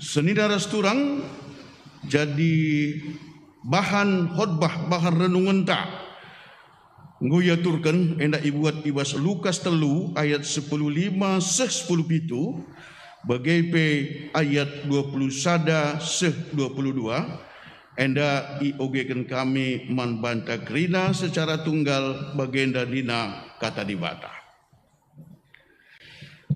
Senidara seturang jadi bahan khotbah, bahan renungan tak nguyaturkan hendak ibuat ibas Lukas 3 ayat 10:5 10 pitu bagai pe ayat 20 sada 22 hendak iogekan kami man banta krina secara tunggal bagenda dina kata dibata.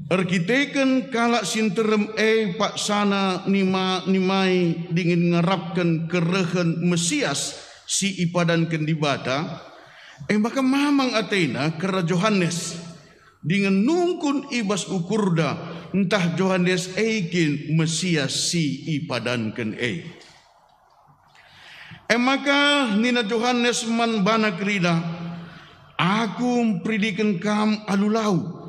Arkiteken kalak sinterem pak sana nimai dingin ngarapkan kerehen Mesias si ipadan kendibata maka mamang Athena kera Johannes dengan nungkun ibas ukurda entah Johannes eikin Mesias si ipadan ken maka nina Johannes man bana krida aku pridikan kam alulau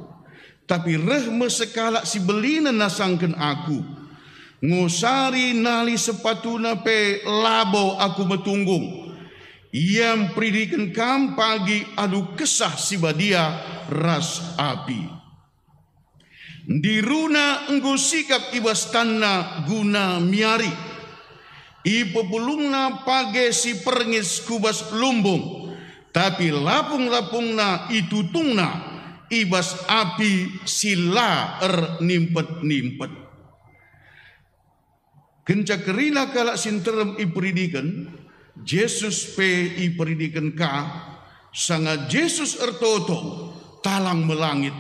tapi rehme sekalak si belina nasangken aku ngusari nali sepatuna pe labo aku metunggung yang pridikan kam pagi adu kesah si badia ras api diruna enggo sikap ibas tanna guna miari ipepulungna page si perngis kubas lumbung tapi lapung-lapungna itutungna ibas api sila nimpet-nimpet. Kenca kerina kalak sinterem iperidikan, Yesus pe iperidikan ka, sangat Yesus ertoto talang melangit.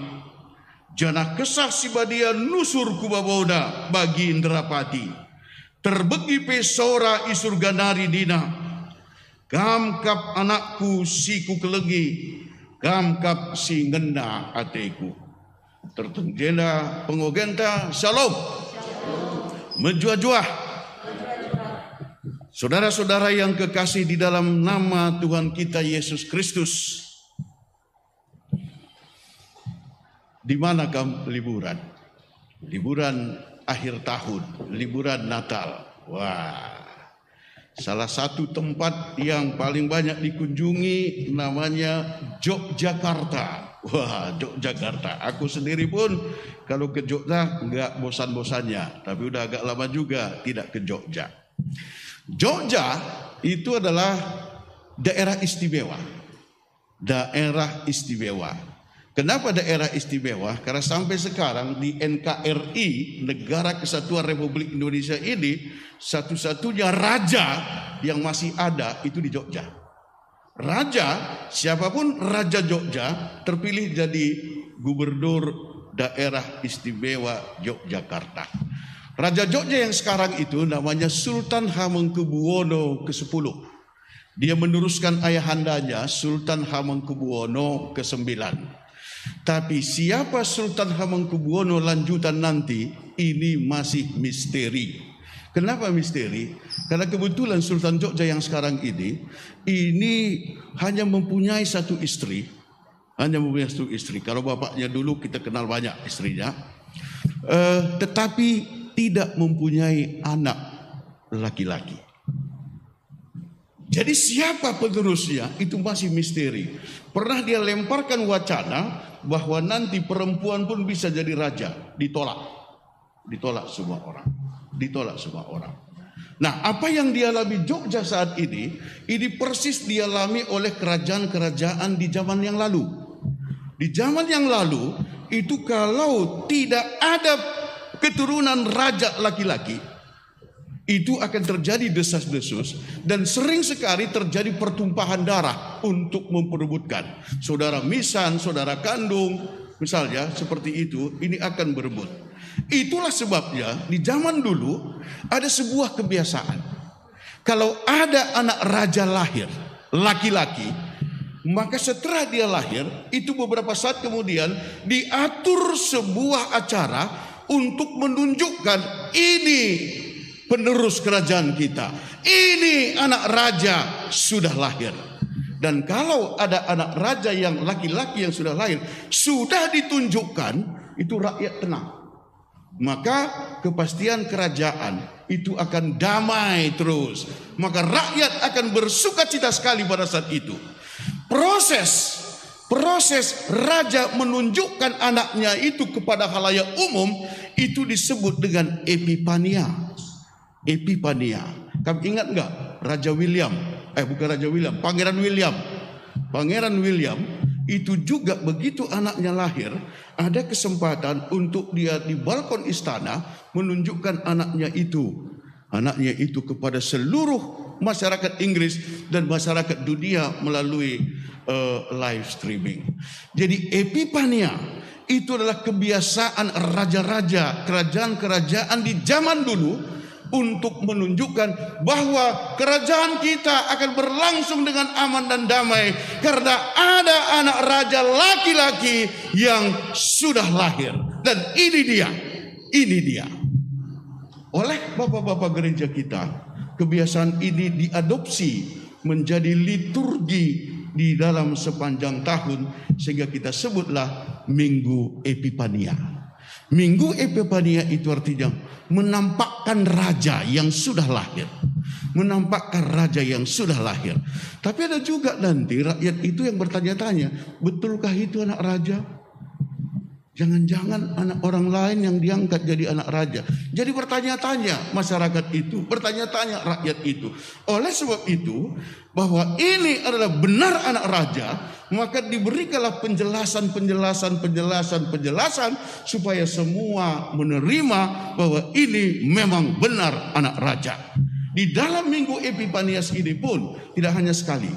Janah kesah si badia nusur kubaboda bagi Indrapati. Terbegi pe sora isurganari dina. Kamkap anakku siku kelegi. Kamkap si ngenda ateku. Tertenggena pengogenta shalom. Menjua-jua. Saudara-saudara yang kekasih di dalam nama Tuhan kita Yesus Kristus. Di manakah liburan? Liburan akhir tahun, liburan Natal. Wah. Salah satu tempat yang paling banyak dikunjungi namanya Yogyakarta. Wah, Yogyakarta. Aku sendiri pun kalau ke Jogja enggak bosan-bosannya, tapi udah agak lama juga tidak ke Jogja. Jogja itu adalah daerah istimewa. Daerah istimewa. Kenapa daerah istimewa? Karena sampai sekarang di NKRI, Negara Kesatuan Republik Indonesia ini, satu-satunya raja yang masih ada itu di Jogja. Raja, siapapun Raja Jogja terpilih jadi gubernur daerah istimewa Yogyakarta. Raja Jogja yang sekarang itu namanya Sultan Hamengkubuwono ke-10. Dia meneruskan ayahandanya Sultan Hamengkubuwono ke-9. Tapi siapa Sultan Hamengkubuwono lanjutan nanti ini masih misteri. Kenapa misteri? Karena kebetulan Sultan Jogja yang sekarang ini hanya mempunyai satu istri. Hanya mempunyai satu istri. Kalau bapaknya dulu kita kenal banyak istrinya. Tetapi tidak mempunyai anak laki-laki. Jadi siapa penerusnya itu masih misteri. Pernah dia lemparkan wacana bahwa nanti perempuan pun bisa jadi raja. Ditolak. Ditolak semua orang. Ditolak semua orang. Nah, apa yang dialami Jogja saat ini persis dialami oleh kerajaan-kerajaan di zaman yang lalu. Di zaman yang lalu itu kalau tidak ada keturunan raja laki-laki, itu akan terjadi desas-desus dan sering sekali terjadi pertumpahan darah untuk memperebutkan. Saudara misan, saudara kandung, misalnya seperti itu, ini akan berebut. Itulah sebabnya di zaman dulu ada sebuah kebiasaan. Kalau ada anak raja lahir, laki-laki, maka setelah dia lahir, itu beberapa saat kemudian diatur sebuah acara untuk menunjukkan ini penerus kerajaan kita. Ini anak raja sudah lahir. Dan kalau ada anak raja yang laki-laki yang sudah lahir, sudah ditunjukkan, itu rakyat tenang. Maka kepastian kerajaan itu akan damai terus. Maka rakyat akan bersukacita sekali pada saat itu. Proses raja menunjukkan anaknya itu kepada khalayak umum itu disebut dengan epipania. Epifania. Kamu ingat enggak Raja William? Bukan Raja William, Pangeran William. Pangeran William itu juga begitu anaknya lahir, ada kesempatan untuk dia di balkon istana menunjukkan anaknya itu kepada seluruh masyarakat Inggris dan masyarakat dunia melalui live streaming. Jadi Epifania itu adalah kebiasaan raja-raja, kerajaan-kerajaan di zaman dulu untuk menunjukkan bahwa kerajaan kita akan berlangsung dengan aman dan damai karena ada anak raja laki-laki yang sudah lahir. Dan ini dia. Oleh bapak-bapak gereja kita, kebiasaan ini diadopsi menjadi liturgi di dalam sepanjang tahun, sehingga kita sebutlah Minggu Epifania. Minggu Epifania itu artinya menampakkan raja yang sudah lahir. Menampakkan raja yang sudah lahir. Tapi ada juga nanti rakyat itu yang bertanya-tanya, betulkah itu anak raja? Jangan-jangan anak orang lain yang diangkat jadi anak raja. Jadi bertanya-tanya masyarakat itu, bertanya-tanya rakyat itu. Oleh sebab itu, bahwa ini adalah benar anak raja, maka diberikanlah penjelasan supaya semua menerima bahwa ini memang benar anak raja. Di dalam Minggu Epifanias ini pun tidak hanya sekali,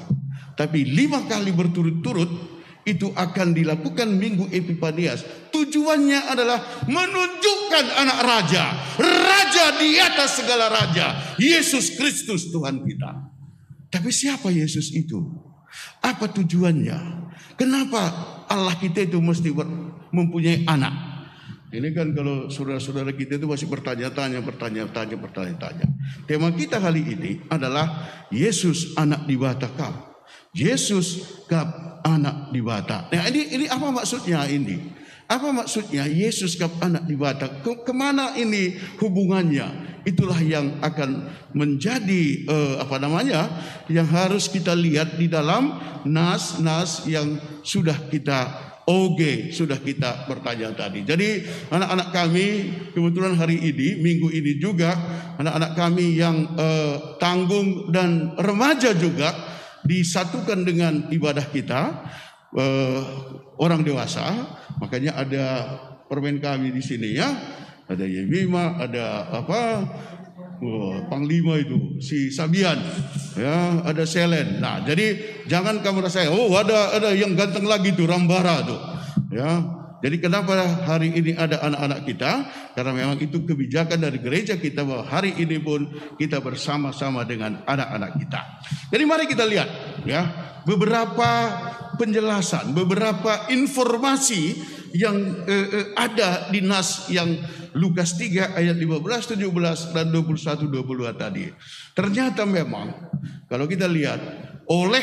tapi 5 kali berturut-turut itu akan dilakukan Minggu Epifanias. Tujuannya adalah menunjukkan anak raja, raja di atas segala raja, Yesus Kristus Tuhan kita. Tapi siapa Yesus itu? Apa tujuannya? Kenapa Allah kita itu mesti mempunyai anak? Ini kan kalau saudara-saudara kita itu masih bertanya-tanya. Tema kita kali ini adalah Yesus anak di bata kau. Yesus kap anak di bata. Nah ini apa maksudnya ini? Apa maksudnya Yesus kap anak di bata? Kemana ini hubungannya? Itulah yang akan menjadi yang harus kita lihat di dalam nas yang sudah kita sudah kita bertanya tadi. Jadi anak-anak kami kebetulan hari ini, minggu ini juga anak-anak kami yang tanggung dan remaja juga disatukan dengan ibadah kita orang dewasa. Makanya ada permen kami di sini ya. Ada Yemima, ada Panglima itu si Sabian, ya, ada Selen. Nah, jadi jangan kamu rasa ada yang ganteng lagi tuh Rambara tuh, ya. Jadi kenapa hari ini ada anak-anak kita? Karena memang itu kebijakan dari gereja kita bahwa hari ini pun kita bersama-sama dengan anak-anak kita. Jadi mari kita lihat ya beberapa penjelasan, beberapa informasi yang ada di nas yang Lukas 3 ayat 15, 17 dan 21, 22 tadi. Ternyata memang kalau kita lihat oleh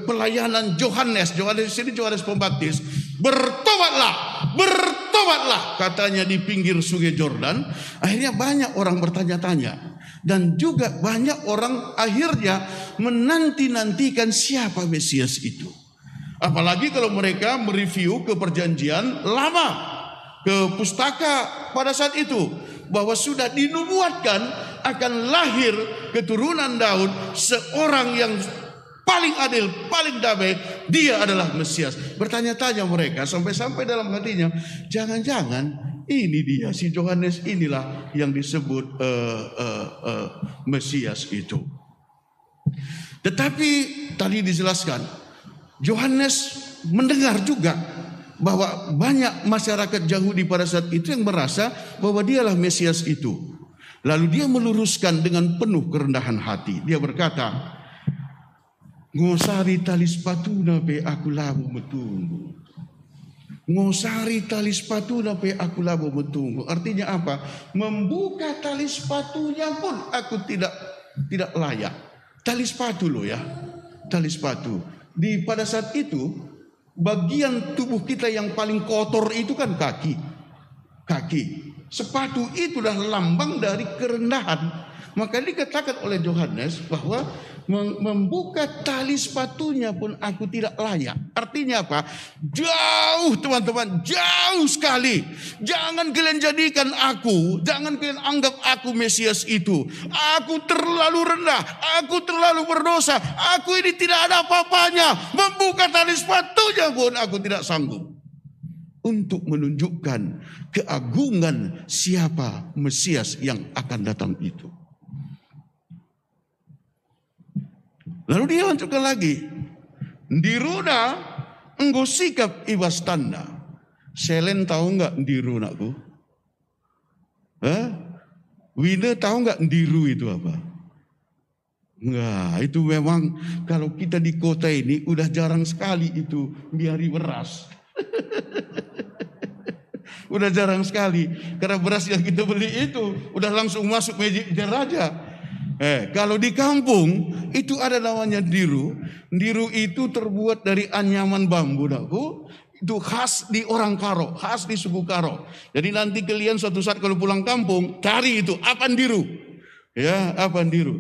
pelayanan Yohanes ini Yohanes Pembaptis, bertobatlah katanya di pinggir sungai Yordan. Akhirnya banyak orang bertanya-tanya dan juga banyak orang akhirnya menanti-nantikan siapa Mesias itu. Apalagi kalau mereka mereview ke perjanjian lama, ke pustaka pada saat itu, bahwa sudah dinubuatkan akan lahir keturunan Daud, seorang yang paling adil, paling damai, dia adalah Mesias. Bertanya-tanya mereka sampai-sampai dalam hatinya, jangan-jangan ini dia si Yohanes inilah yang disebut Mesias itu. Tetapi tadi dijelaskan, Yohanes mendengar juga bahwa banyak masyarakat Yahudi pada saat itu yang merasa bahwa dialah Mesias itu. Lalu dia meluruskan dengan penuh kerendahan hati. Dia berkata, ngosari tali sepatuna pe aku labu metunggu. Ngosari tali sepatuna pe aku labu metunggu. Artinya apa? Membuka tali sepatunya pun aku tidak layak. Tali sepatu loh ya. Tali sepatu. Pada saat itu bagian tubuh kita yang paling kotor itu kan kaki. Sepatu itu adalah lambang dari kerendahan. Maka dikatakan oleh Yohanes bahwa membuka tali sepatunya pun aku tidak layak. Artinya apa? Jauh teman-teman, jauh sekali. Jangan kalian jadikan aku, jangan kalian anggap aku Mesias itu. Aku terlalu rendah, aku terlalu berdosa, aku ini tidak ada apa-apanya. Membuka tali sepatunya pun aku tidak sanggup. Untuk menunjukkan keagungan siapa Mesias yang akan datang itu. Lalu dia lanjutkan lagi. Ndiruna enggo sikap ibas tanda. Selen tahu nggak ndiru nakku? Wina tahu nggak ndiru itu apa? Enggak, itu memang kalau kita di kota ini udah jarang sekali itu biari beras. Udah jarang sekali. Karena beras yang kita beli itu udah langsung masuk meja raja. Kalau di kampung itu ada namanya ndiru. Ndiru itu terbuat dari anyaman bambu, nakku. Itu khas di orang Karo, khas di suku Karo. Jadi nanti kalian suatu saat kalau pulang kampung cari itu apa ndiru. Ya, apa ndiru?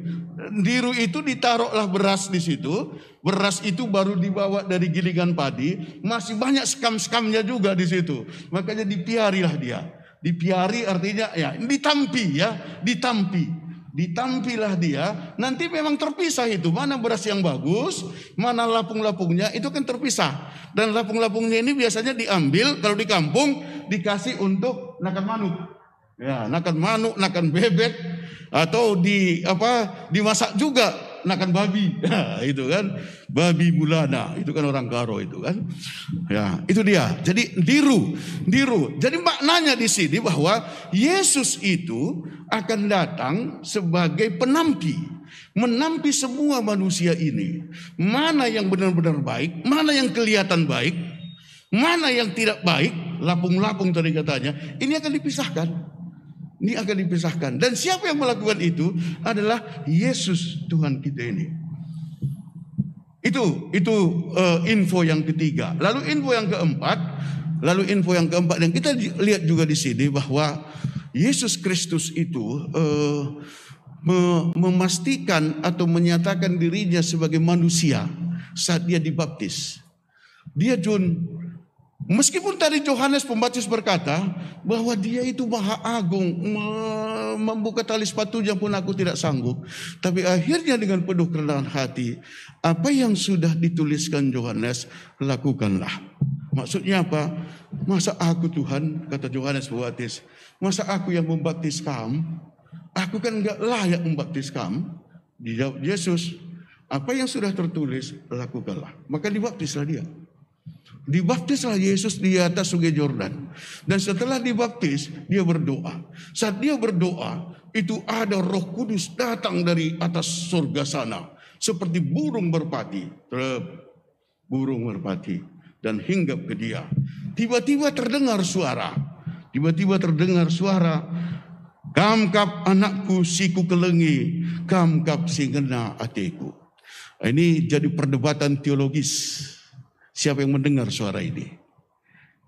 Ndiru itu ditaruhlah beras di situ. Beras itu baru dibawa dari gilingan padi, masih banyak skam-skamnya juga di situ. Makanya dipiarilah dia. Dipiari artinya ya ditampi ya, ditampi. Ditampilah dia, nanti memang terpisah itu. Mana beras yang bagus, mana lapung-lapungnya, itu kan terpisah. Dan lapung-lapungnya ini biasanya diambil, kalau di kampung, dikasih untuk nakan manuk. Ya, nakan manuk, nakan bebek, atau dimasak juga, nakan babi. Nah, itu kan, babi bulana, itu kan orang Karo itu kan. Ya, itu dia. Jadi ndiru. Jadi maknanya di sini bahwa Yesus itu akan datang sebagai penampi, menampi semua manusia ini. Mana yang benar-benar baik, mana yang kelihatan baik, mana yang tidak baik, lapung-lapung tadi katanya, ini akan dipisahkan. Ini akan dipisahkan. Dan siapa yang melakukan itu adalah Yesus Tuhan kita ini. Itu info yang ketiga. Lalu info yang keempat yang kita lihat juga di sini bahwa Yesus Kristus itu memastikan atau menyatakan dirinya sebagai manusia saat dia dibaptis. Dia meskipun tadi Yohanes Pembaptis berkata bahwa dia itu maha agung, membuka tali sepatunya pun aku tidak sanggup. Tapi akhirnya dengan penuh kerendahan hati, apa yang sudah dituliskan Yohanes, lakukanlah. Maksudnya apa? Masa aku Tuhan, kata Yohanes Pembaptis, masa aku yang membaptis kamu? Aku kan enggak layak membaptis kamu. Dijawab Yesus, apa yang sudah tertulis, lakukanlah. Maka dibaptislah dia. Dibaptislah Yesus di atas sungai Yordan. Dan setelah dibaptis, dia berdoa. Saat dia berdoa, itu ada Roh Kudus datang dari atas surga sana. Seperti burung merpati. Burung merpati. Dan hinggap ke dia. Tiba-tiba terdengar suara. Kamkap anakku siku kelengi, kamkap singena atiku. Ini jadi perdebatan teologis. Siapa yang mendengar suara ini?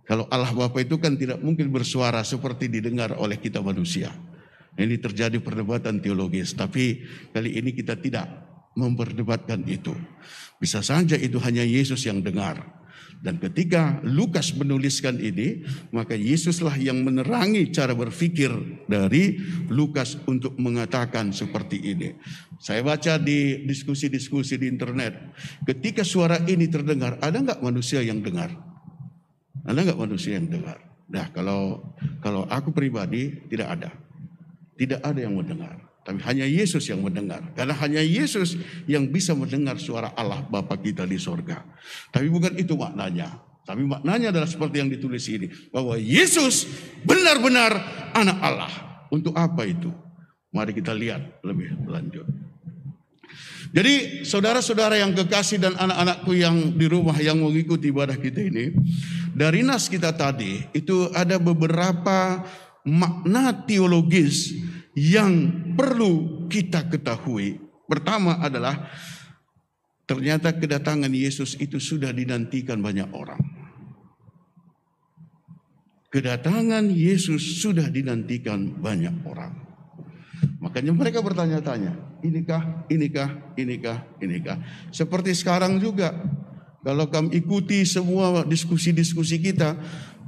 Kalau Allah Bapa itu kan tidak mungkin bersuara seperti didengar oleh kita manusia. Ini terjadi perdebatan teologis. Tapi kali ini kita tidak memperdebatkan itu. Bisa saja itu hanya Yesus yang dengar. Dan ketika Lukas menuliskan ini, maka Yesuslah yang menerangi cara berpikir dari Lukas untuk mengatakan seperti ini. Saya baca di diskusi-diskusi di internet, ketika suara ini terdengar, ada nggak manusia yang dengar? Ada nggak manusia yang dengar? Nah, kalau aku pribadi tidak ada. Tidak ada yang mendengar. Tapi hanya Yesus yang mendengar. Karena hanya Yesus yang bisa mendengar suara Allah Bapa kita di sorga. Tapi bukan itu maknanya. Tapi maknanya adalah seperti yang ditulis ini. Bahwa Yesus benar-benar anak Allah. Untuk apa itu? Mari kita lihat lebih lanjut. Jadi saudara-saudara yang kekasih dan anak-anakku yang di rumah yang mengikuti ibadah kita ini. Dari nas kita tadi itu ada beberapa makna teologis yang perlu kita ketahui. Pertama adalah ternyata kedatangan Yesus itu sudah dinantikan banyak orang. Kedatangan Yesus sudah dinantikan banyak orang. Makanya mereka bertanya-tanya, inikah. Seperti sekarang juga, kalau kamu ikuti semua diskusi-diskusi kita,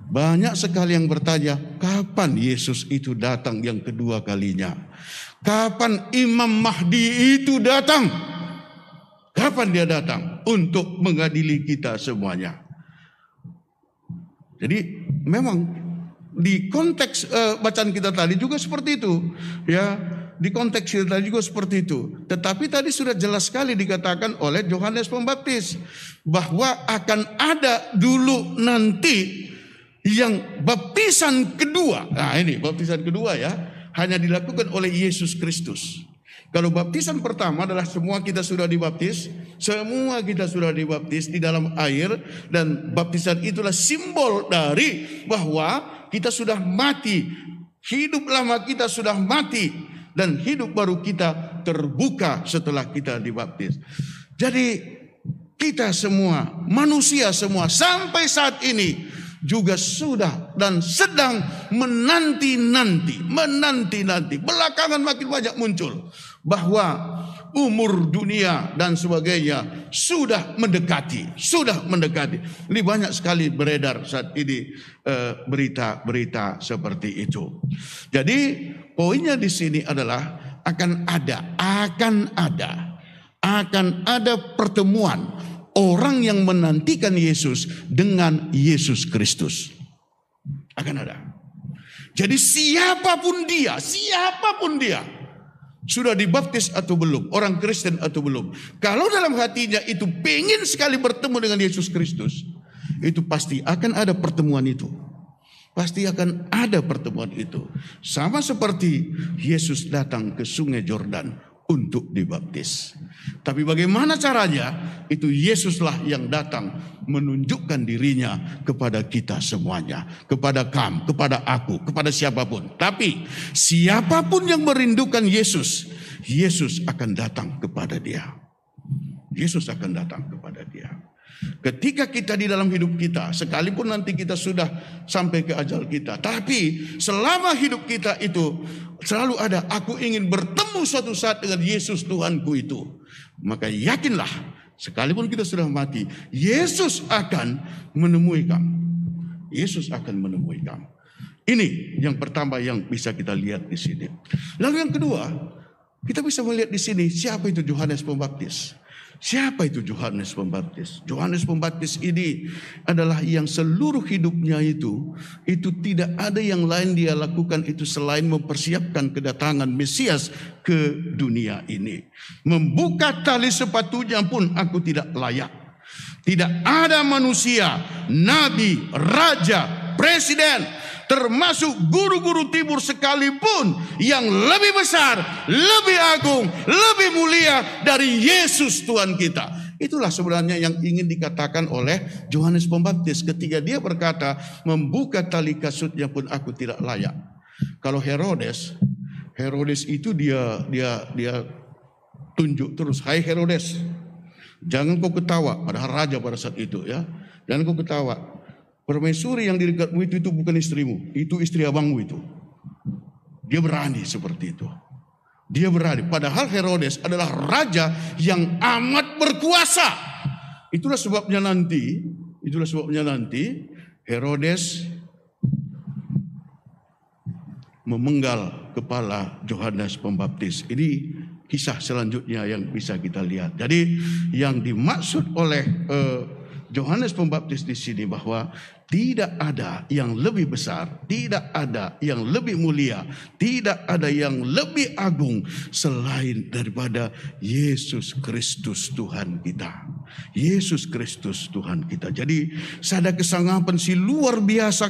banyak sekali yang bertanya, kapan Yesus itu datang yang kedua kalinya? Kapan Imam Mahdi itu datang? Kapan dia datang untuk mengadili kita semuanya? Jadi memang di konteks bacaan kita tadi juga seperti itu, ya. Di konteks kita tadi juga seperti itu. Tetapi tadi sudah jelas sekali dikatakan oleh Yohanes Pembaptis bahwa akan ada dulu nanti yang baptisan kedua. Nah, ini baptisan kedua ya, hanya dilakukan oleh Yesus Kristus. Kalau baptisan pertama adalah semua kita sudah dibaptis di dalam air, dan baptisan itulah simbol dari bahwa kita sudah mati, hidup lama kita sudah mati, dan hidup baru kita terbuka setelah kita dibaptis. Jadi kita semua, manusia semua sampai saat ini juga sudah dan sedang menanti-nanti, belakangan makin banyak muncul bahwa umur dunia dan sebagainya sudah mendekati. Ini banyak sekali beredar saat ini berita-berita seperti itu. Jadi poinnya di sini adalah akan ada pertemuan orang yang menantikan Yesus dengan Yesus Kristus. Akan ada. Jadi siapapun dia, sudah dibaptis atau belum, orang Kristen atau belum, kalau dalam hatinya itu pengen sekali bertemu dengan Yesus Kristus, itu pasti akan ada pertemuan itu. Sama seperti Yesus datang ke sungai Yordan untuk dibaptis. Tapi bagaimana caranya? Itu Yesuslah yang datang menunjukkan dirinya kepada kita semuanya, kepada kamu, kepada aku, kepada siapapun. Tapi siapapun yang merindukan Yesus, Yesus akan datang kepada dia. Ketika kita di dalam hidup kita, sekalipun nanti kita sudah sampai ke ajal kita, tapi selama hidup kita itu selalu ada, aku ingin bertemu suatu saat dengan Yesus Tuhanku itu. Maka yakinlah, sekalipun kita sudah mati, Yesus akan menemui kamu. Ini yang pertama yang bisa kita lihat di sini. Lalu yang kedua, kita bisa melihat di sini siapa itu Yohanes Pembaptis. Yohanes Pembaptis ini adalah yang seluruh hidupnya itu tidak ada yang lain dia lakukan itu selain mempersiapkan kedatangan Mesias ke dunia ini. Membuka tali sepatunya pun aku tidak layak. Tidak ada manusia, nabi, raja, presiden, termasuk guru-guru timur sekalipun yang lebih besar, lebih agung, lebih mulia dari Yesus Tuhan kita. Itulah sebenarnya yang ingin dikatakan oleh Yohanes Pembaptis ketika dia berkata, membuka tali kasutnya pun aku tidak layak. Kalau Herodes itu dia tunjuk terus, hai Herodes, jangan kau ketawa, padahal raja pada saat itu ya, jangan kau ketawa. Permaisuri yang di dekatmu itu bukan istrimu, itu istri abangmu itu. Dia berani seperti itu. Padahal Herodes adalah raja yang amat berkuasa. Itulah sebabnya nanti Herodes memenggal kepala Yohanes Pembaptis. Ini kisah selanjutnya yang bisa kita lihat. Jadi yang dimaksud oleh Yohanes Pembaptis di sini bahwa tidak ada yang lebih besar, tidak ada yang lebih mulia, tidak ada yang lebih agung selain daripada Yesus Kristus Tuhan kita. Yesus Kristus Tuhan kita. Jadi ada kesanggapan si luar biasa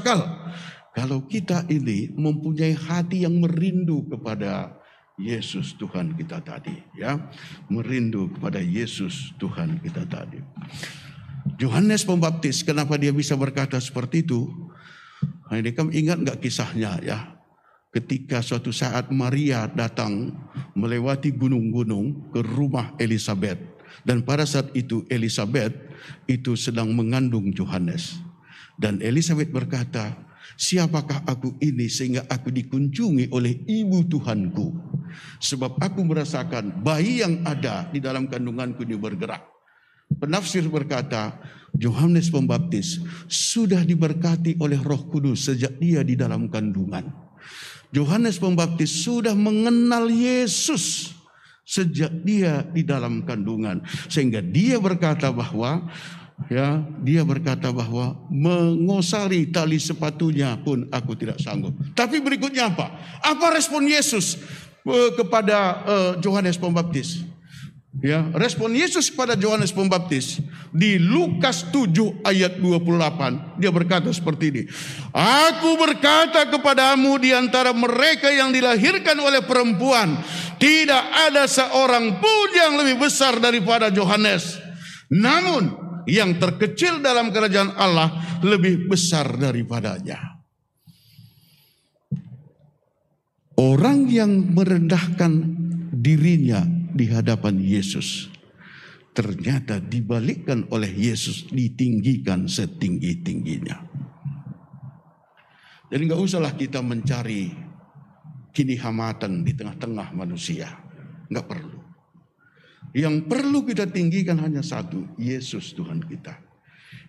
kalau kita ini mempunyai hati yang merindu kepada Yesus Tuhan kita tadi, ya, merindu kepada Yesus Tuhan kita tadi. Yohanes Pembaptis, kenapa dia bisa berkata seperti itu? Nah, ini kamu ingat nggak kisahnya ya? Ketika suatu saat Maria datang melewati gunung-gunung ke rumah Elisabet, dan pada saat itu Elisabet itu sedang mengandung Yohanes, dan Elisabet berkata, siapakah aku ini sehingga aku dikunjungi oleh ibu Tuhanku? sebab aku merasakan bayi yang ada di dalam kandunganku ini bergerak. Penafsir berkata, Yohanes Pembaptis sudah diberkati oleh Roh Kudus sejak dia di dalam kandungan. Yohanes Pembaptis sudah mengenal Yesus sejak dia di dalam kandungan, sehingga dia berkata bahwa mengosari tali sepatunya pun aku tidak sanggup. Tapi berikutnya apa? Apa respon Yesus kepada Yohanes Pembaptis? Ya, respon Yesus kepada Yohanes Pembaptis di Lukas 7 ayat 28, dia berkata seperti ini. Aku berkata kepadamu, di antara mereka yang dilahirkan oleh perempuan tidak ada seorang pun yang lebih besar daripada Yohanes. Namun yang terkecil dalam kerajaan Allah lebih besar daripadanya. Orang yang merendahkan dirinya di hadapan Yesus ternyata dibalikkan oleh Yesus, ditinggikan setinggi-tingginya. Jadi nggak usahlah kita mencari kinihamatan di tengah-tengah manusia, nggak perlu. Yang perlu kita tinggikan hanya satu, Yesus Tuhan kita.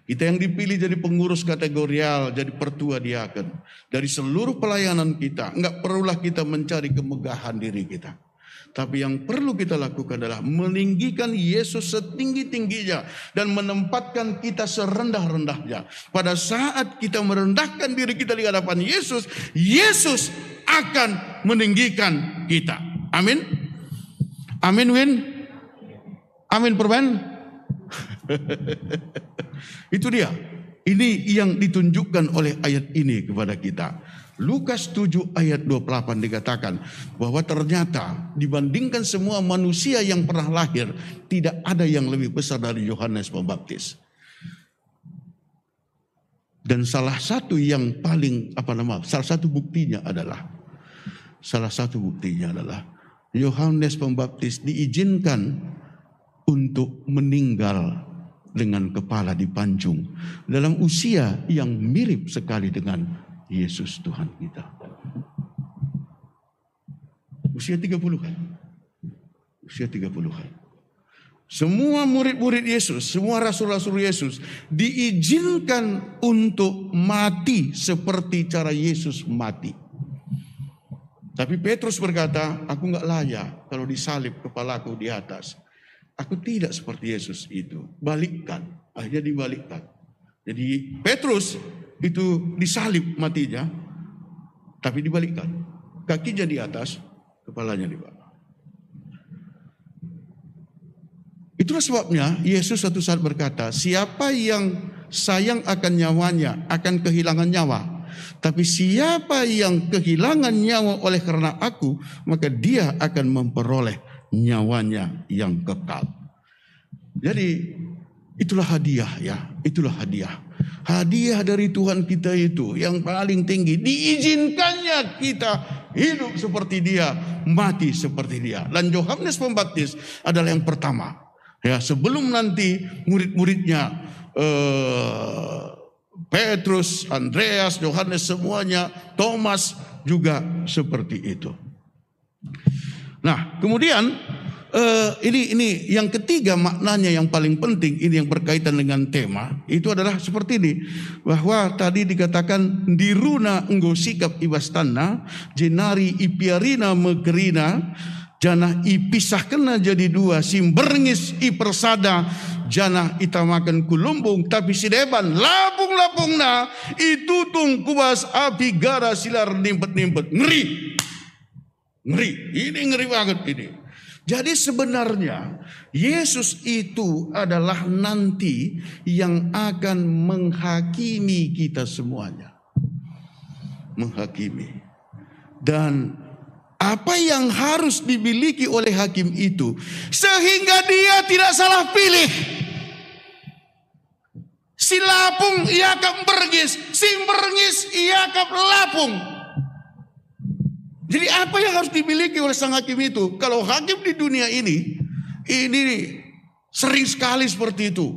Kita yang dipilih jadi pengurus kategorial, jadi pertua diaken. Dari seluruh pelayanan kita, nggak perlulah kita mencari kemegahan diri kita. Tapi yang perlu kita lakukan adalah meninggikan Yesus setinggi-tingginya dan menempatkan kita serendah-rendahnya. Pada saat kita merendahkan diri kita di hadapan Yesus, Yesus akan meninggikan kita. Amin. Amin, Win. Amin, Perben. Itu dia. Ini yang ditunjukkan oleh ayat ini kepada kita. Lukas 7 ayat 28 dikatakan bahwa ternyata dibandingkan semua manusia yang pernah lahir, tidak ada yang lebih besar dari Yohanes Pembaptis. Dan salah satu buktinya adalah Yohanes Pembaptis diizinkan untuk meninggal dengan kepala dipancung dalam usia yang mirip sekali dengan Yesus Tuhan kita. Usia 30-an. Semua murid-murid Yesus, semua rasul-rasul Yesus diizinkan untuk mati seperti cara Yesus mati. Tapi Petrus berkata, aku enggak layak kalau disalib kepalaku di atas. Aku tidak seperti Yesus itu. Balikkan. Akhirnya dibalikkan. Jadi Petrus itu disalib matinya, tapi dibalikkan. Kakinya di atas, kepalanya di bawah. Itulah sebabnya Yesus suatu saat berkata, siapa yang sayang akan nyawanya akan kehilangan nyawa. Tapi siapa yang kehilangan nyawa oleh karena aku, maka dia akan memperoleh nyawanya yang kekal. Jadi itulah hadiah ya, itulah hadiah. Hadiah dari Tuhan kita itu yang paling tinggi. Diizinkannya kita hidup seperti dia, mati seperti dia. Dan Yohanes Pembaptis adalah yang pertama. Ya, sebelum nanti murid-muridnya Petrus, Andreas, Yohanes semuanya, Thomas juga seperti itu. Nah, kemudian ini yang ketiga maknanya yang paling penting, ini yang berkaitan dengan tema, itu adalah seperti ini. Bahwa tadi dikatakan diruna enggo sikap ibastana, jenari ipiarina megerina, janah ipisahkena jadi dua, simberngis ipersada, janah itamakan kulumbung, tapi sideban lapung-lapungna, itutung kubas api gara silar nimpet-nimpet. Ngeri, ini ngeri banget ini. Jadi sebenarnya Yesus itu adalah nanti yang akan menghakimi kita semuanya. Menghakimi. Dan apa yang harus dimiliki oleh hakim itu sehingga dia tidak salah pilih. Si lapung ia akan bergis, si bergis ia akan lapung. Jadi apa yang harus dimiliki oleh sang hakim itu? Kalau hakim di dunia ini sering sekali seperti itu.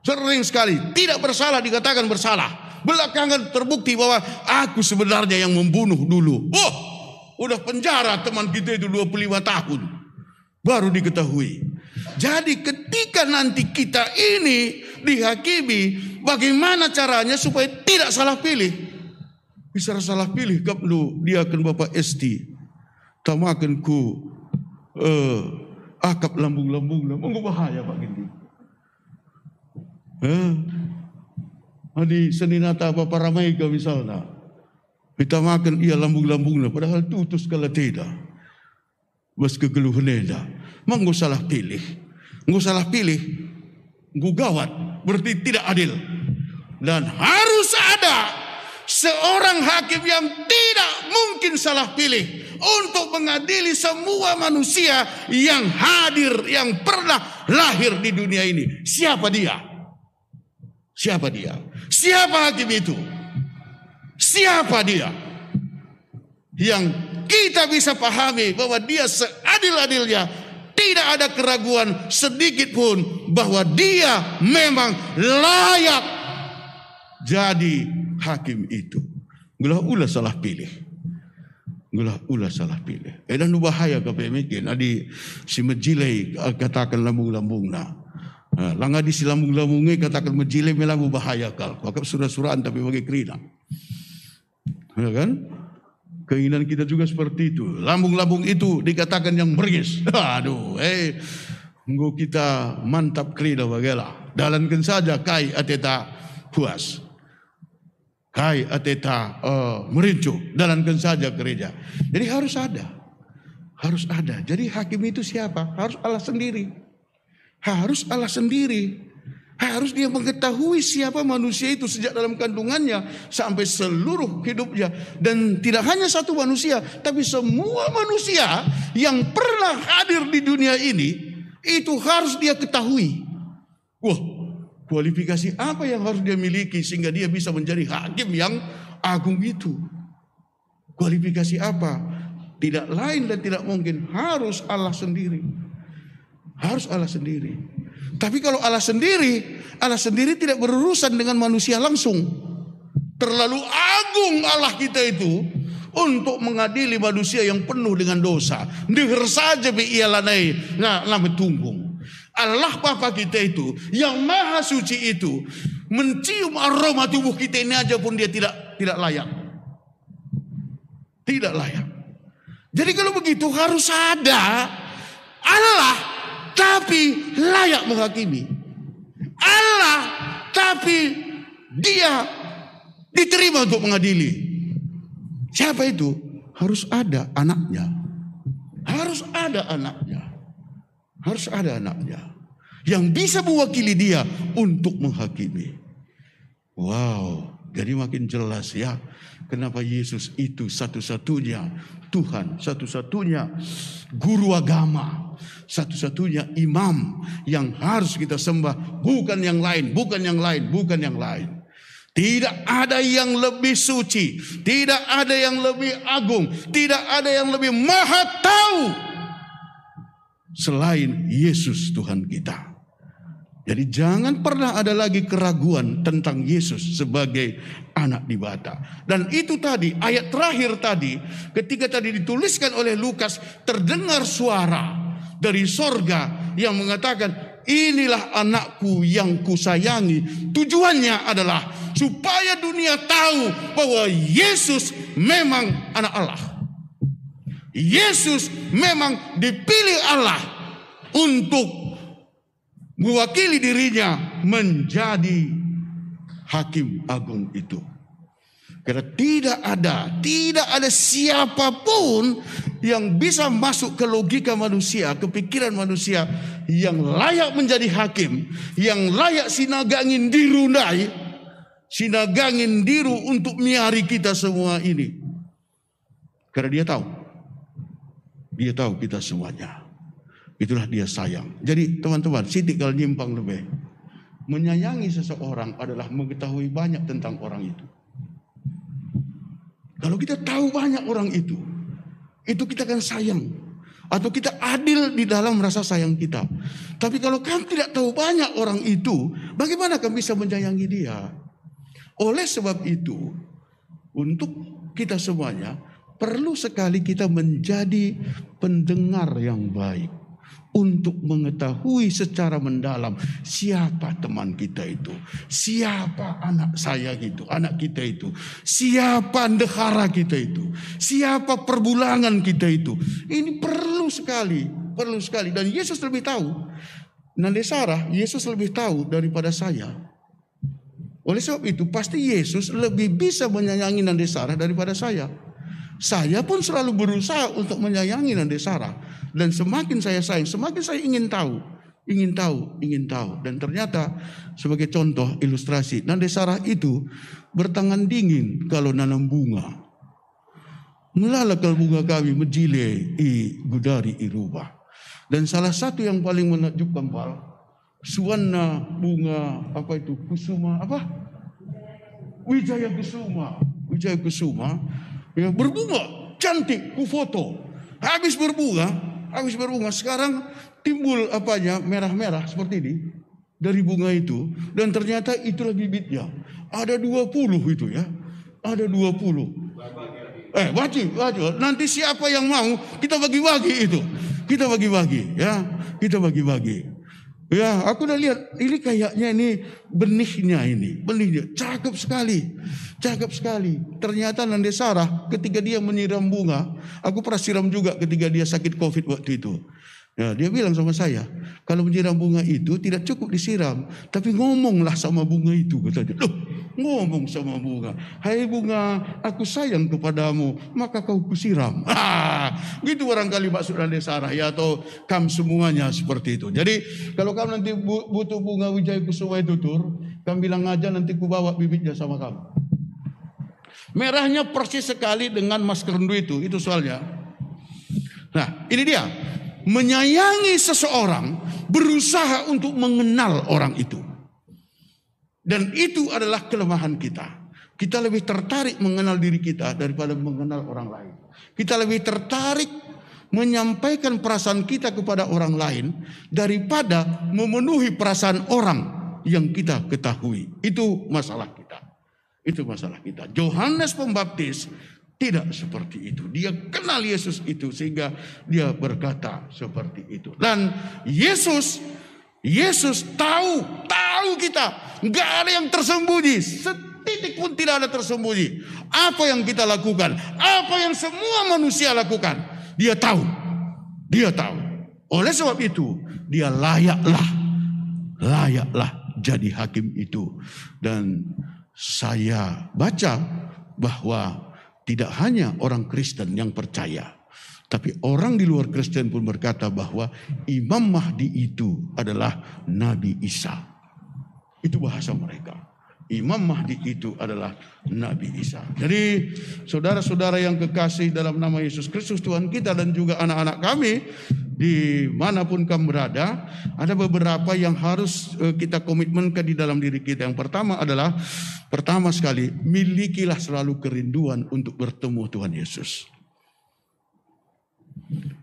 Sering sekali. Tidak bersalah dikatakan bersalah. Belakangan terbukti bahwa aku sebenarnya yang membunuh dulu. Oh, udah penjara teman kita itu 25 tahun. Baru diketahui. Jadi ketika nanti kita ini dihakimi, bagaimana caranya supaya tidak salah pilih? Bisa salah pilih kaplu dia akan Bapak Esti. Tamakan ku akap lambung-lambung lah. Monggo bahaya Pak Gindi. Adi seninata Bapak Ramaika misalnya. Kita makan ia lambung-lambung lah. Padahal tutus kala tidak. Bas kegeluhan eda. Monggo salah pilih. Monggo salah pilih. Monggo gawat. Berarti tidak adil. Dan harus ada seorang hakim yang tidak mungkin salah pilih untuk mengadili semua manusia yang hadir, yang pernah lahir di dunia ini. Siapa dia? Siapa dia? Siapa hakim itu? Siapa dia? Yang kita bisa pahami bahwa dia seadil-adilnya, tidak ada keraguan sedikit pun bahwa dia memang layak jadi hakim itu. Ulah salah pilih. Ulah salah pilih. Dan bahaya ke mikir. Adi si menjilai katakan lambung-lambung na. Langga di si lambung-lambungnya katakan menjilai melambu bahaya kal. Wakap surah-surahan tapi bagi kerina. Ya kan? Keinginan kita juga seperti itu. Lambung-lambung itu dikatakan yang meringis. Aduh, nggo kita mantap kerina bagailah. Dalankan saja kai ateta puas. Kai ateta merincu, dalankan saja gereja. Jadi harus ada. Harus ada. Jadi hakim itu siapa? Harus Allah sendiri. Harus Allah sendiri. Harus dia mengetahui siapa manusia itu sejak dalam kandungannya sampai seluruh hidupnya. Dan tidak hanya satu manusia, tapi semua manusia yang pernah hadir di dunia ini, itu harus dia ketahui. Wah, kualifikasi apa yang harus dia miliki sehingga dia bisa menjadi hakim yang agung itu? Kualifikasi apa? Tidak lain dan tidak mungkin, harus Allah sendiri. Harus Allah sendiri. Tapi kalau Allah sendiri tidak berurusan dengan manusia langsung. Terlalu agung Allah kita itu untuk mengadili manusia yang penuh dengan dosa. Dengar saja bi ia lanai, lama tunggung. Allah Bapa kita itu yang maha suci itu mencium aroma tubuh kita ini aja pun dia tidak layak. Tidak layak. Jadi kalau begitu harus ada Allah tapi layak menghakimi. Allah tapi dia diterima untuk mengadili. Siapa itu? Harus ada anaknya. Harus ada anaknya. Harus ada anaknya yang bisa mewakili dia untuk menghakimi. Wow, jadi makin jelas ya kenapa Yesus itu satu-satunya Tuhan, satu-satunya guru agama, satu-satunya imam yang harus kita sembah, bukan yang lain, bukan yang lain, bukan yang lain. Tidak ada yang lebih suci, tidak ada yang lebih agung, tidak ada yang lebih maha tahu selain Yesus Tuhan kita. Jadi jangan pernah ada lagi keraguan tentang Yesus sebagai anak dibata. Dan itu tadi, ayat terakhir tadi, ketika tadi dituliskan oleh Lukas, terdengar suara dari sorga yang mengatakan, inilah anakku yang kusayangi. Tujuannya adalah supaya dunia tahu bahwa Yesus memang anak Allah. Yesus memang dipilih Allah untuk mewakili dirinya menjadi hakim agung itu. Karena tidak ada siapapun yang bisa masuk ke logika manusia, ke pikiran manusia yang layak menjadi hakim, yang layak sinagangin dirundai, sinagangin diru untuk miari kita semua ini. Karena dia tahu kita semuanya. Itulah dia sayang. Jadi teman-teman, sidik kalau nyimpang lebih. Menyayangi seseorang adalah mengetahui banyak tentang orang itu. Kalau kita tahu banyak orang itu kita akan sayang. Atau kita adil di dalam rasa sayang kita. Tapi kalau kamu tidak tahu banyak orang itu, bagaimana kamu bisa menyayangi dia? Oleh sebab itu, untuk kita semuanya, perlu sekali kita menjadi pendengar yang baik untuk mengetahui secara mendalam siapa teman kita itu, siapa anak saya itu, anak kita itu, siapa ndehara kita itu, siapa perbulangan kita itu. Ini perlu sekali, perlu sekali. Dan Yesus lebih tahu. Nande Sarah, Yesus lebih tahu daripada saya. Oleh sebab itu pasti Yesus lebih bisa menyayangi Nande Sarah daripada saya. Saya pun selalu berusaha untuk menyayangi Nande Sarah. Dan semakin saya sayang, semakin saya ingin tahu. Ingin tahu, ingin tahu. Dan ternyata sebagai contoh ilustrasi, Nande Sarah itu bertangan dingin kalau nanam bunga. Melalakal bunga kami menjile i gudari i rubah. Dan salah satu yang paling menakjubkan, Pak, suwana bunga apa itu kusuma apa? Wijaya kusuma, Wijaya kusuma, ya berbunga cantik, ku foto. Habis berbunga sekarang timbul apanya merah-merah seperti ini dari bunga itu, dan ternyata itulah bibitnya. Ada 20 itu ya. Ada 20. Wajib. Nanti siapa yang mau kita bagi-bagi itu. Kita bagi-bagi ya. Kita bagi-bagi. Ya, aku udah lihat ini kayaknya ini benihnya cakep sekali. Cakep sekali. Ternyata Nande Sarah ketika dia menyiram bunga, aku pernah siram juga ketika dia sakit Covid waktu itu. Ya, dia bilang sama saya, kalau menyiram bunga itu tidak cukup disiram, tapi ngomonglah sama bunga itu, katanya. Loh, ngomong sama bunga. Hai bunga, aku sayang kepadamu, maka kau kusiram. Gitu barangkali maksud Nande Sarah ya, atau kam semuanya seperti itu. Jadi kalau kamu nanti butuh bunga Wijaya Kusuma itu tur, kamu bilang aja, nanti ku bawa bibitnya sama kamu. Merahnya persis sekali dengan masker rendu itu soalnya. Nah, ini dia. Menyayangi seseorang, berusaha untuk mengenal orang itu. Dan itu adalah kelemahan kita. Kita lebih tertarik mengenal diri kita daripada mengenal orang lain. Kita lebih tertarik menyampaikan perasaan kita kepada orang lain daripada memenuhi perasaan orang yang kita ketahui. Itu masalah kita. Itu masalah kita. Yohanes Pembaptis tidak seperti itu. Dia kenal Yesus itu sehingga dia berkata seperti itu. Dan Yesus tahu kita. Enggak ada yang tersembunyi. Setitik pun tidak ada tersembunyi. Apa yang kita lakukan, apa yang semua manusia lakukan, dia tahu. Dia tahu. Oleh sebab itu, dia layaklah jadi hakim itu. Dan saya baca bahwa tidak hanya orang Kristen yang percaya, tapi orang di luar Kristen pun berkata bahwa Imam Mahdi itu adalah Nabi Isa. Itu bahasa mereka. Imam Mahdi itu adalah Nabi Isa. Jadi saudara-saudara yang kekasih dalam nama Yesus Kristus Tuhan kita, dan juga anak-anak kami dimanapun kamu berada, ada beberapa yang harus kita komitmenkan di dalam diri kita. Yang pertama adalah, pertama sekali, milikilah selalu kerinduan untuk bertemu Tuhan Yesus.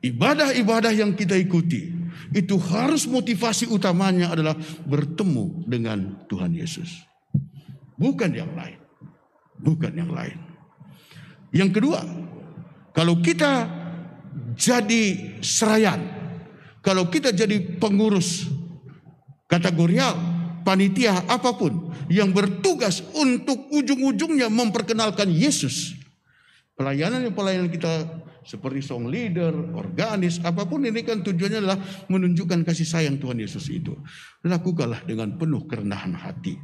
Ibadah-ibadah yang kita ikuti itu harus motivasi utamanya adalah bertemu dengan Tuhan Yesus. Bukan yang lain. Bukan yang lain. Yang kedua, kalau kita jadi serayan, kalau kita jadi pengurus kategorial, panitia apapun yang bertugas untuk ujung-ujungnya memperkenalkan Yesus, pelayanan kita seperti song leader, organis, apapun ini kan tujuannya adalah menunjukkan kasih sayang Tuhan Yesus itu. Lakukanlah dengan penuh kerendahan hati.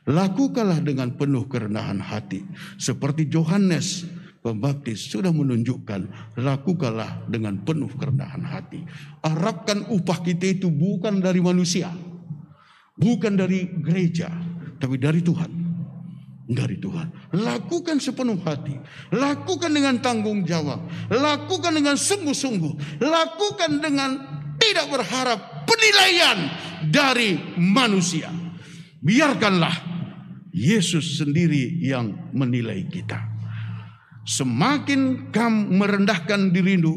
Lakukanlah dengan penuh kerendahan hati. Seperti Yohanes Pembaptis sudah menunjukkan, lakukanlah dengan penuh kerendahan hati. Harapkan upah kita itu bukan dari manusia, bukan dari gereja, tapi dari Tuhan. Dari Tuhan. Lakukan sepenuh hati. Lakukan dengan tanggung jawab. Lakukan dengan sungguh-sungguh. Lakukan dengan tidak berharap penilaian dari manusia. Biarkanlah Yesus sendiri yang menilai kita. Semakin kamu merendahkan dirimu,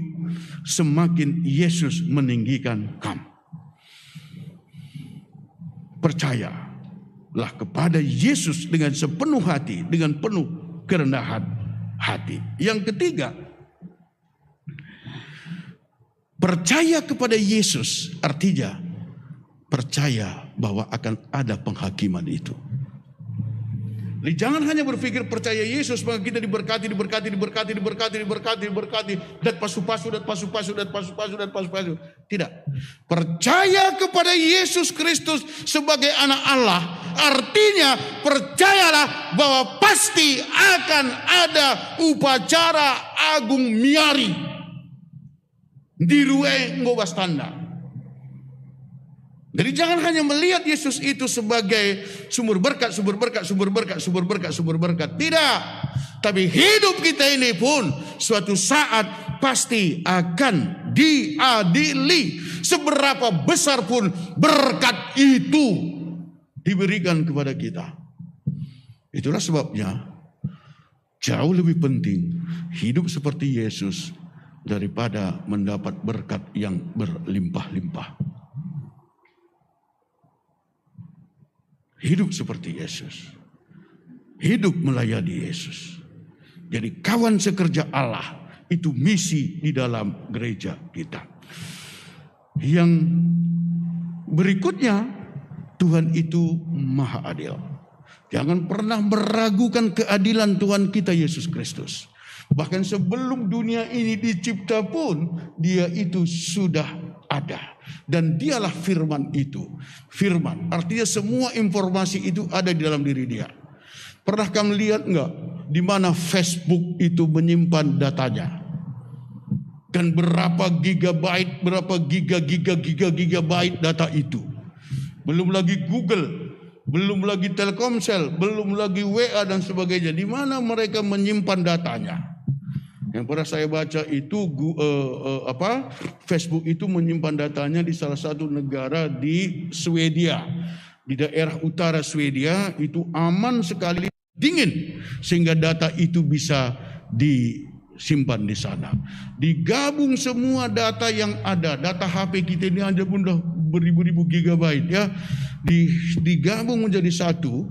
semakin Yesus meninggikan kamu. Percayalah kepada Yesus dengan sepenuh hati, dengan penuh kerendahan hati. Yang ketiga, percaya kepada Yesus artinya percaya bahwa akan ada penghakiman itu. Jadi jangan hanya berpikir percaya Yesus maka kita diberkati. Dat pasu-pasu. Tidak. Percaya kepada Yesus Kristus sebagai anak Allah. Artinya percayalah bahwa pasti akan ada upacara agung miari. Di ruang ngobas tanda. Jadi jangan hanya melihat Yesus itu sebagai sumber berkat. Tidak. Tapi hidup kita ini pun suatu saat pasti akan diadili. Seberapa besar pun berkat itu diberikan kepada kita. Itulah sebabnya jauh lebih penting hidup seperti Yesus daripada mendapat berkat yang berlimpah-limpah. Hidup seperti Yesus. Hidup melayani Yesus. Jadi kawan sekerja Allah itu misi di dalam gereja kita. Yang berikutnya, Tuhan itu maha adil. Jangan pernah meragukan keadilan Tuhan kita Yesus Kristus. Bahkan sebelum dunia ini dicipta pun, dia itu sudah ada. Dan dialah firman itu. Firman artinya semua informasi itu ada di dalam diri dia. Pernah kamu lihat enggak di mana Facebook itu menyimpan datanya? Dan berapa gigabyte, berapa gigabyte data itu. Belum lagi Google, belum lagi Telkomsel, belum lagi WA dan sebagainya. Di mana mereka menyimpan datanya? Yang pernah saya baca itu Facebook itu menyimpan datanya di salah satu negara di Swedia. Di daerah utara Swedia itu aman sekali, dingin sehingga data itu bisa disimpan di sana. Digabung semua data yang ada, data HP kita ini aja pun udah beribu-ribu gigabyte ya. Digabung menjadi satu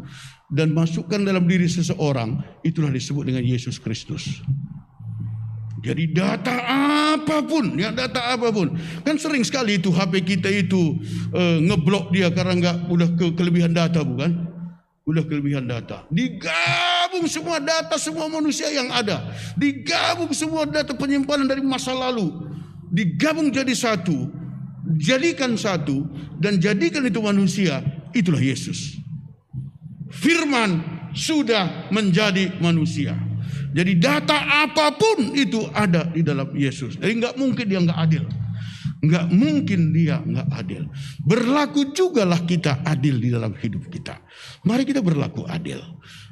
dan masukkan dalam diri seseorang, itulah disebut dengan Yesus Kristus. Jadi data apapun, kan sering sekali itu HP kita itu ngeblok dia karena udah kelebihan data, bukan? Udah kelebihan data. Digabung semua data semua manusia yang ada, digabung semua data penyimpanan dari masa lalu, digabung jadi satu, jadikan satu dan jadikan itu manusia. Itulah Yesus. Firman sudah menjadi manusia. Jadi data apapun itu ada di dalam Yesus. Jadi nggak mungkin dia nggak adil. Nggak mungkin dia nggak adil. Berlaku jugalah kita adil di dalam hidup kita. Mari kita berlaku adil.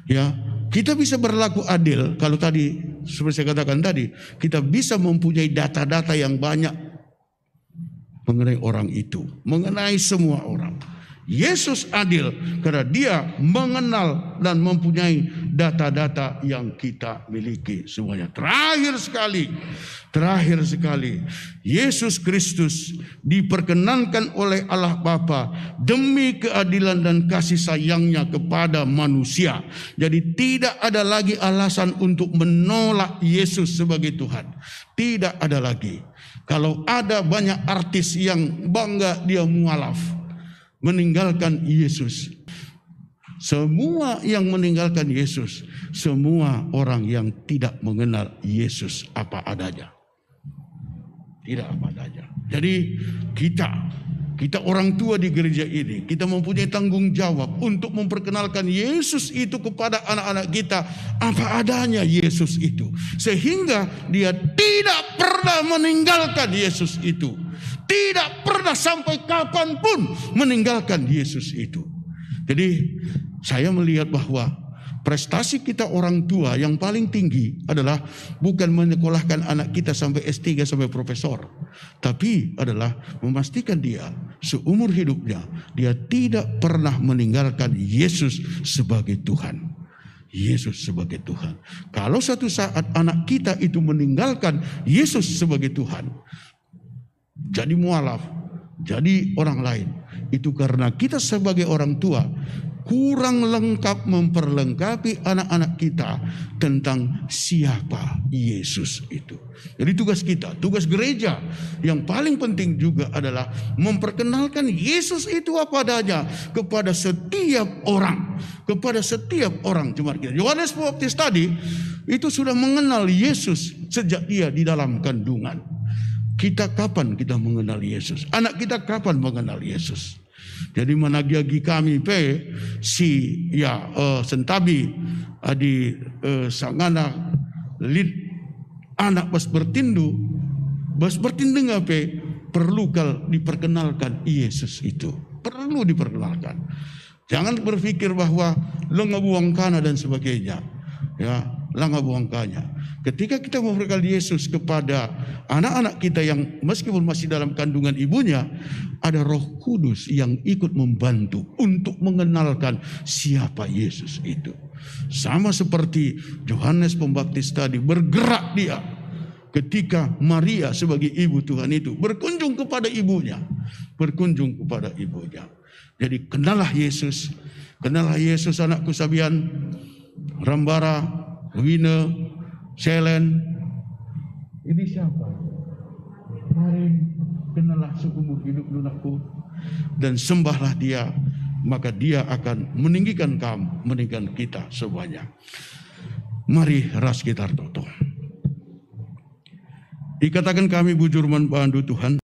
Ya, kita bisa berlaku adil kalau tadi seperti saya katakan tadi, kita bisa mempunyai data-data yang banyak mengenai orang itu, mengenai semua orang. Yesus adil karena dia mengenal dan mempunyai data-data yang kita miliki semuanya. Terakhir sekali, Yesus Kristus diperkenankan oleh Allah Bapa demi keadilan dan kasih sayangnya kepada manusia. Jadi tidak ada lagi alasan untuk menolak Yesus sebagai Tuhan. Tidak ada lagi. Kalau ada banyak artis yang bangga dia mualaf, meninggalkan Yesus. Semua yang meninggalkan Yesus, semua orang yang tidak mengenal Yesus apa adanya. Tidak apa adanya. Jadi kita orang tua di gereja ini, kita mempunyai tanggung jawab untuk memperkenalkan Yesus itu kepada anak-anak kita apa adanya Yesus itu. Sehingga dia tidak pernah meninggalkan Yesus itu. Tidak pernah sampai kapanpun meninggalkan Yesus itu. Jadi saya melihat bahwa prestasi kita orang tua yang paling tinggi adalah bukan menyekolahkan anak kita sampai S3 sampai profesor. Tapi adalah memastikan dia seumur hidupnya dia tidak pernah meninggalkan Yesus sebagai Tuhan. Yesus sebagai Tuhan. Kalau suatu saat anak kita itu meninggalkan Yesus sebagai Tuhan, jadi mualaf, jadi orang lain, itu karena kita sebagai orang tua kurang lengkap memperlengkapi anak-anak kita tentang siapa Yesus itu. Jadi tugas kita, tugas gereja yang paling penting juga adalah memperkenalkan Yesus itu apa adanya kepada setiap orang. Kepada setiap orang jemaat kita. Yohanes Pembaptis tadi itu sudah mengenal Yesus sejak dia di dalam kandungan. Kita kapan kita mengenal Yesus? Anak kita kapan mengenal Yesus? Jadi managi kami sentabi adi sangana lid anak bas bertindu ngape perlu kal diperkenalkan Yesus itu. Perlu diperkenalkan. Jangan berpikir bahwa lengabuang kana dan sebagainya. Ya, lengabuangkanya. Ketika kita memberikan Yesus kepada anak-anak kita yang meskipun masih dalam kandungan ibunya, ada Roh Kudus yang ikut membantu untuk mengenalkan siapa Yesus itu. Sama seperti Yohanes Pembaptis tadi, bergerak dia ketika Maria sebagai ibu Tuhan itu berkunjung kepada ibunya. Berkunjung kepada ibunya. Jadi kenallah Yesus anakku Sabian, Rambara, Wina, Selen, ini siapa? Mari kenalah seumur hidup lunakku dan sembahlah dia, maka dia akan meninggikan kamu, meninggikan kita semuanya. Mari ras kita toto. Dikatakan kami bujur manpandu Tuhan,